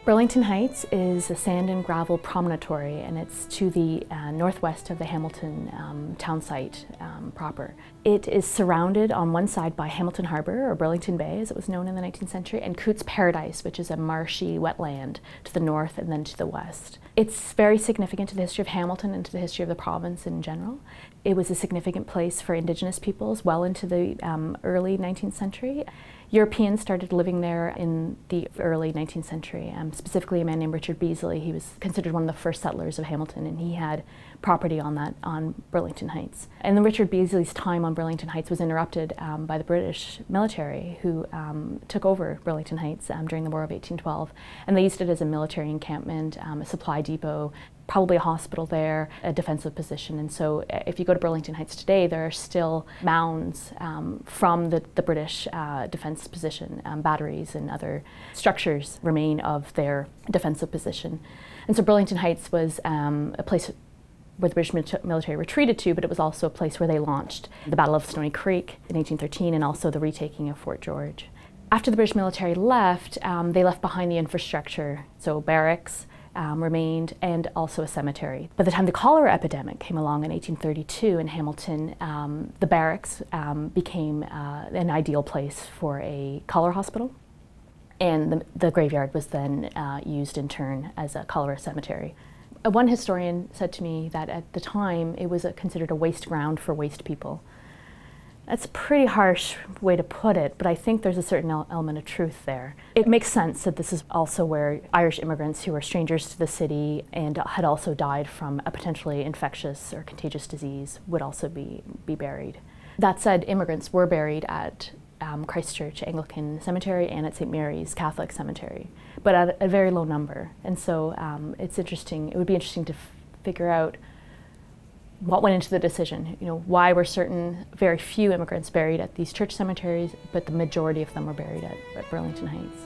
Burlington Heights is a sand and gravel promontory, and it's to the northwest of the Hamilton town site proper. It is surrounded on one side by Hamilton Harbour, or Burlington Bay as it was known in the 19th century, and Coote's Paradise, which is a marshy wetland to the north and then to the west. It's very significant to the history of Hamilton and to the history of the province in general. It was a significant place for Indigenous peoples well into the early 19th century. Europeans started living there in the early 19th century, specifically a man named Richard Beasley. He was considered one of the first settlers of Hamilton, and he had property on Burlington Heights. And then Richard Beasley's time on Burlington Heights was interrupted by the British military, who took over Burlington Heights during the War of 1812. And they used it as a military encampment, a supply depot, probably a hospital there, a defensive position. And so if you go to Burlington Heights today, there are still mounds from the British defense position. Batteries and other structures remain of their defensive position. And so Burlington Heights was a place where the British military retreated to, but it was also a place where they launched the Battle of Stony Creek in 1813 and also the retaking of Fort George. After the British military left, they left behind the infrastructure, so barracks, remained, and also a cemetery. By the time the cholera epidemic came along in 1832 in Hamilton, the barracks became an ideal place for a cholera hospital, and the graveyard was then used in turn as a cholera cemetery. One historian said to me that at the time it was considered a waste ground for waste people. That's a pretty harsh way to put it, but I think there's a certain element of truth there. It makes sense that this is also where Irish immigrants who were strangers to the city and had also died from a potentially infectious or contagious disease would also be buried. That said, immigrants were buried at Christchurch Anglican Cemetery and at St. Mary's Catholic Cemetery, but at a very low number. And so it's interesting, it would be interesting to figure out what went into the decision. You know, why were very few immigrants buried at these church cemeteries, but the majority of them were buried at Burlington Heights.